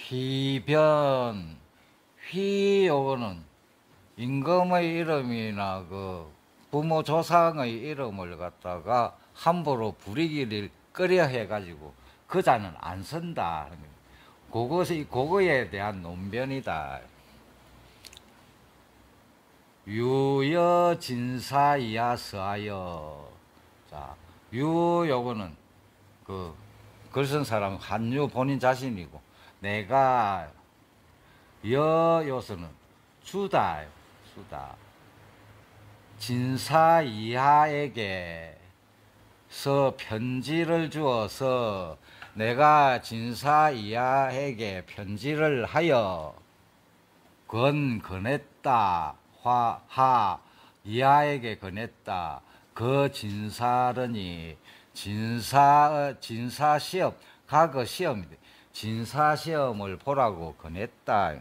휘변, 휘 요거는 임금의 이름이나 그 부모 조상의 이름을 갖다가 함부로 부리기를 꺼려 해가지고 그 자는 안 쓴다. 그거에 대한 논변이다. 유여 진사 이하 서하여. 자, 유 요거는 그 글 쓴 사람 한유 본인 자신이고, 내가 여 요서는 주다. 주다. 진사 이하에게 서 편지를 주어서 내가 진사 이하에게 편지를 하여 건했다. 하 이하에게 건했다. 그 진사르니 진사 시험, 과거 시험인데 진사 시험을 보라고 건했다.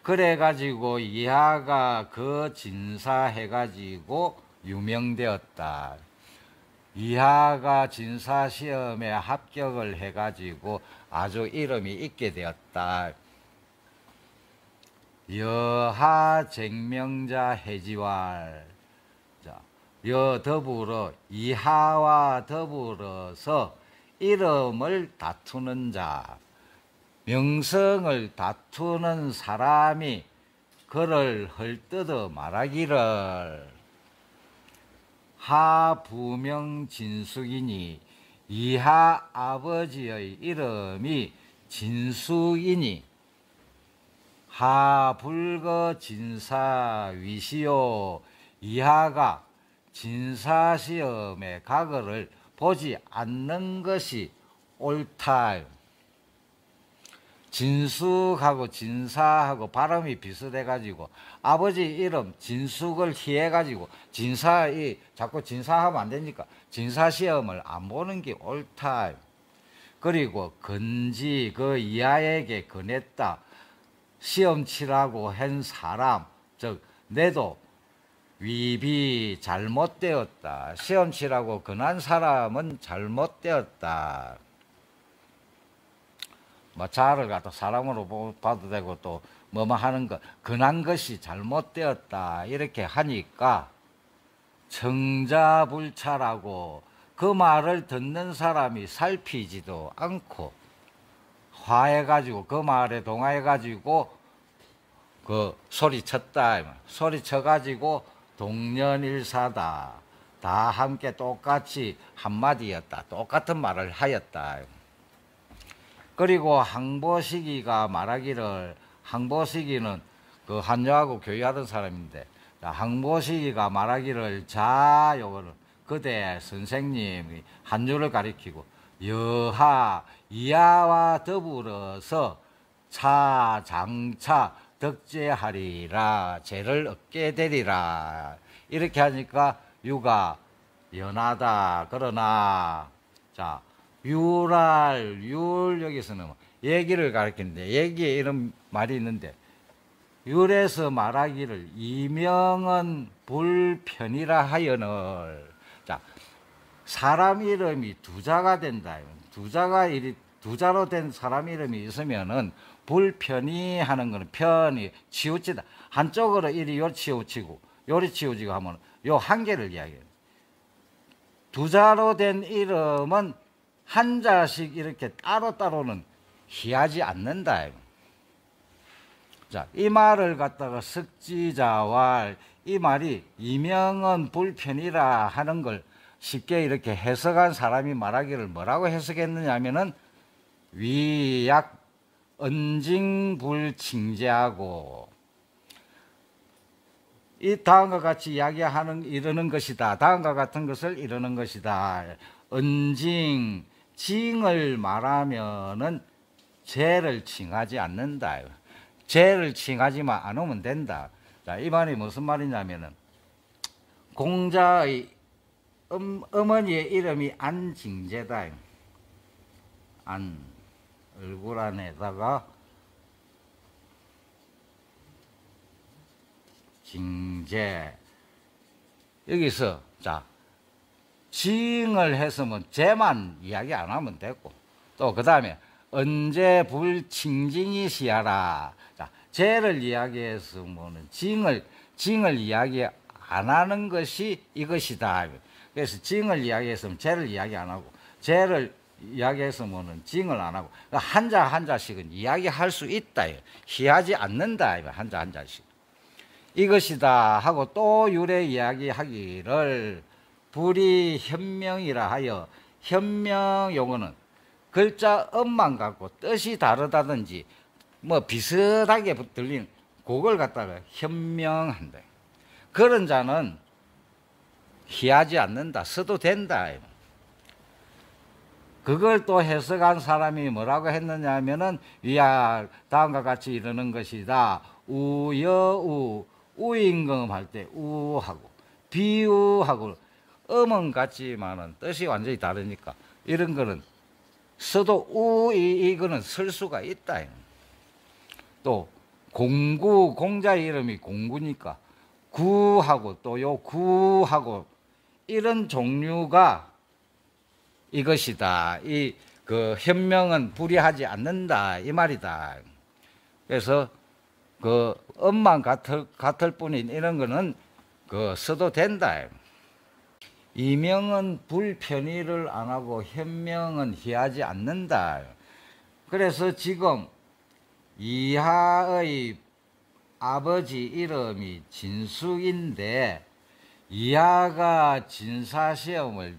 그래가지고 이하가 그 진사해가지고 유명되었다. 이하가 진사 시험에 합격을 해가지고 아주 이름이 있게 되었다. 여하 쟁명자 해지왈. 자, 여 더불어 이하와 더불어서 이름을 다투는 자, 명성을 다투는 사람이 그를 헐뜯어 말하기를 하 부명 진숙이니, 이하 아버지의 이름이 진숙이니 하 불거 진사 위시오. 이하가 진사 시험의 과거를 보지 않는 것이 옳다. 진숙하고 진사하고 발음이 비슷해가지고 아버지 이름 진숙을 희해가지고 자꾸 진사하면 안 되니까 진사 시험을 안 보는 게 옳다. 그리고 건지 그 이하에게 건했다. 시험 치라고 한 사람, 즉 내도 위비 잘못되었다. 시험 치라고 건한 사람은 잘못되었다. 뭐 자를 갖다 사람으로 봐도 되고 또 뭐뭐 하는 것, 건한 것이 잘못되었다 이렇게 하니까 청자불차라고 그 말을 듣는 사람이 살피지도 않고 화해가지고 그 말에 동화해가지고 그 소리쳤다. 소리쳐가지고 동년일사다. 다 함께 똑같이 한마디였다. 똑같은 말을 하였다. 그리고 항보시기가 말하기를, 항보시기는 그 한유하고 교류하던 사람인데, 항보시기가 말하기를 자 요거는 그대 선생님이 한유를 가리키고 여하 이하와 더불어서 차 장차 덕제하리라, 죄를 얻게 되리라. 이렇게 하니까 유가 연하다. 그러나 자 유랄, 율 여기서는 얘기를 가리키는데, 얘기에 이런 말이 있는데 율에서 말하기를 이명은 불편이라 하여늘. 자, 사람 이름이 두자가 된다. 두자로 된 사람 이름이 있으면은 불편이 하는 거는 편이 치우치다. 한쪽으로 이리 요 치우치고 요리 치우치고 하면 요 한계를 이야기해요. 두자로 된 이름은 한 자씩 이렇게 따로따로는 희하지 않는다. 자, 이 말을 갖다가 석지자왈, 이 말이 이명은 불편이라 하는 걸 쉽게 이렇게 해석한 사람이 말하기를 뭐라고 해석했느냐 하면은 위약 언징불칭제하고 이 다음과 같이 이러는 것이다. 다음과 같은 것을 이러는 것이다. 언징, 징을 말하면은 죄를 칭하지 않는다. 죄를 칭하지만 않으면 된다. 자, 이 말이 무슨 말이냐면은 공자의 어머니의 이름이 안징제다. 안, 얼굴 안에다가 징제. 여기서 자 징을 했으면 죄만 이야기 안 하면 되고, 또 그 다음에 언제 불칭징이 시하라. 자, 재를 이야기했으면 징을 이야기 안 하는 것이 이것이다. 그래서 징을 이야기했으면 재를 이야기 안 하고, 재를 이야기했으면 징을 안 하고, 한자 한자씩은 이야기할 수 있다. 희하지 않는다. 한자 한자씩. 이것이다 하고 또 유래 이야기하기를 불이 현명이라 하여, 현명 요거는 글자 음만 갖고 뜻이 다르다든지 뭐 비슷하게 들리는 그걸 갖다가 현명한다. 그런 자는 희하지 않는다. 써도 된다. 그걸 또 해석한 사람이 뭐라고 했느냐 하면은 위아 다음과 같이 이르는 것이다. 우여우, 우임금 할 때 우하고 비우하고 음은 같지만은 뜻이 완전히 다르니까 이런 거는 써도 이거는 쓸 수가 있다. 또 공구, 공자 이름이 공구니까 구하고 또 요 구하고 이런 종류가 이것이다. 그 현명은 불이하지 않는다 이 말이다. 그래서 그 음만 같을 뿐인 이런 거는 그 써도 된다. 이명은 불편의를 안 하고 현명은 희하지 않는다. 그래서 지금 이하의 아버지 이름이 진숙인데 이하가 진사시험을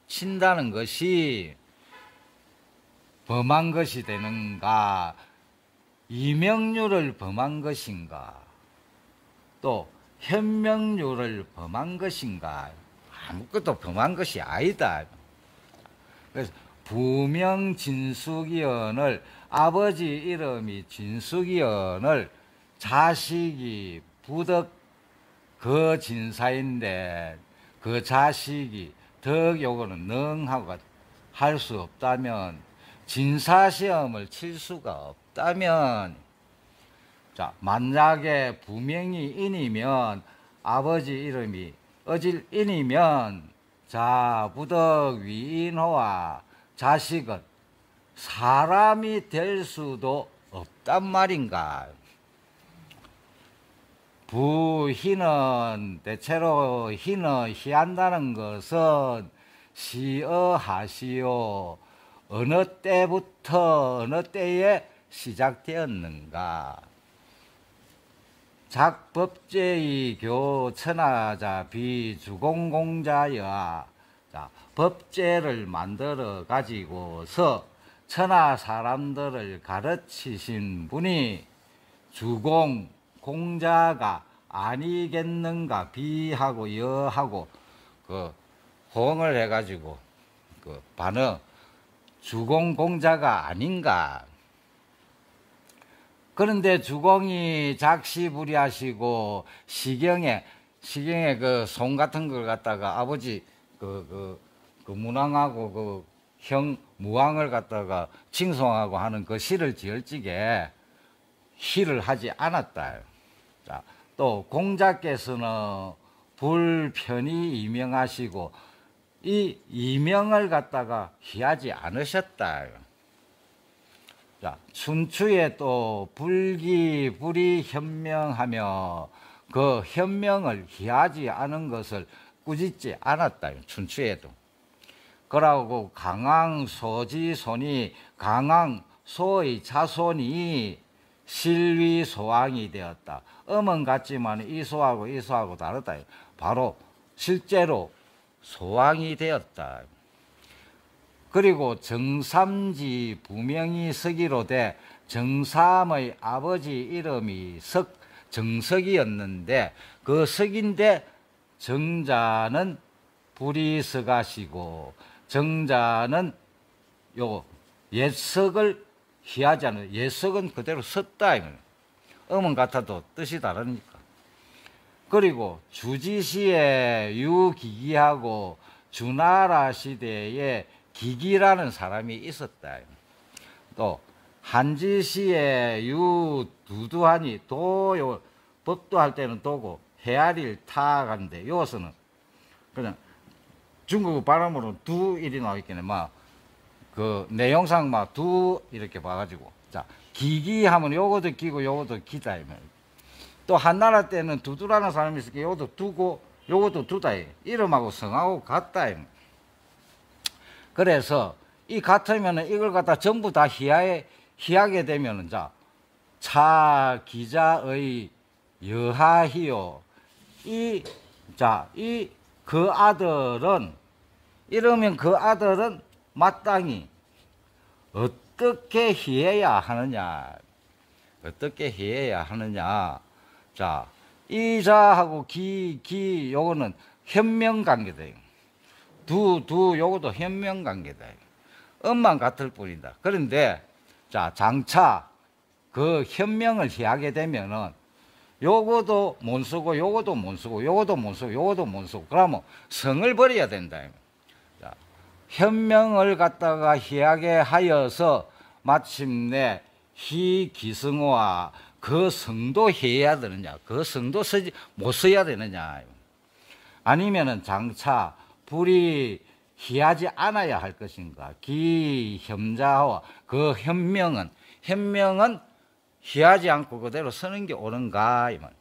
친다는 것이 범한 것이 되는가, 이명률을 범한 것인가, 또 현명률을 범한 것인가, 아무것도 범한 것이 아니다. 그래서 부명 진숙이언을, 아버지 이름이 진숙이언을 자식이 부덕 그 진사인데 그 자식이 덕 요거는 능하고 할 수 없다면, 진사시험을 칠 수가 없다면, 자, 만약에 부명이 인이면 아버지 이름이 어질인이면 자 부덕 위인호와 자식은 사람이 될 수도 없단 말인가. 부희는 대체로 희는 희한다는 것은 시어하시오. 어느 때부터 어느 때에 시작되었는가. 작법제의 교 천하자 비주공공자여. 자, 법제를 만들어 가지고서 천하 사람들을 가르치신 분이 주공 공자가 아니겠는가. 비하고 여하고 그 호응을 해가지고 그 반응 주공 공자가 아닌가. 그런데 주공이 작시부리하시고 시경에 그 송 같은 걸 갖다가 아버지 그 문왕하고 그 형 무왕을 갖다가 칭송하고 하는 그 시를 지을 적에 시를 하지 않았다. 자, 또 공자께서는 불편히 이명하시고 이 이명을 갖다가 희하지 않으셨다. 자, 춘추에 또 불기 불이 현명하며 그 현명을 희하지 않은 것을 꾸짖지 않았다. 춘추에도. 그러고 강왕소지손이 강왕소의 자손이 실위소왕이 되었다. 음은 같지만 이 소하고 다르다. 바로 실제로 소왕이 되었다. 그리고 정삼지 부명이 서기로 돼 정삼의 아버지 이름이 정석이었는데 그 석인데 정자는 불이 서가시고 정자는 요 옛석을 희하지 않는, 옛석은 그대로 섰다. 음은 같아도 뜻이 다르니까. 그리고 주지시에 유기기하고 주나라 시대에 기기라는 사람이 있었다. 또 한지시에 유두두하니 도요 법도 할 때는 도고 헤아리를 타가는데 요서는 그냥 중국 발음으로 두일이 나와있겠네. 막 그 내용상 막 두 이렇게 봐가지고 자 기기하면 요것도 기고 요것도 기다 또 한나라 때는 두두라는 사람이 있으니까 요것도 두고 요것도 두다 이름하고 성하고 같다 그래서 이 같으면은 이걸 갖다 전부 다 희하게 되면은 차 기자의 여하희요 그 아들은 이러면 그 아들은 마땅히 어떻게 희해야 하느냐 어떻게 희해야 하느냐 자 이자하고 기 요거는 현명관계다 두 요것도 현명관계다 음만 같을 뿐이다 그런데 자 장차 그 현명을 희하게 되면은 요것도 못 쓰고 요것도 못 쓰고 요것도 못 쓰고 요것도 못 쓰고 그러면 성을 버려야 된다 자, 현명을 갖다가 희하게 하여서 마침내 희기승호와 그 성도 해야 되느냐 그 성도 못 써야 되느냐 아니면은 장차 불이 희하지 않아야 할 것인가 기현자와 그 현명은 희하지 않고 그대로 쓰는 게 옳은가 이 말.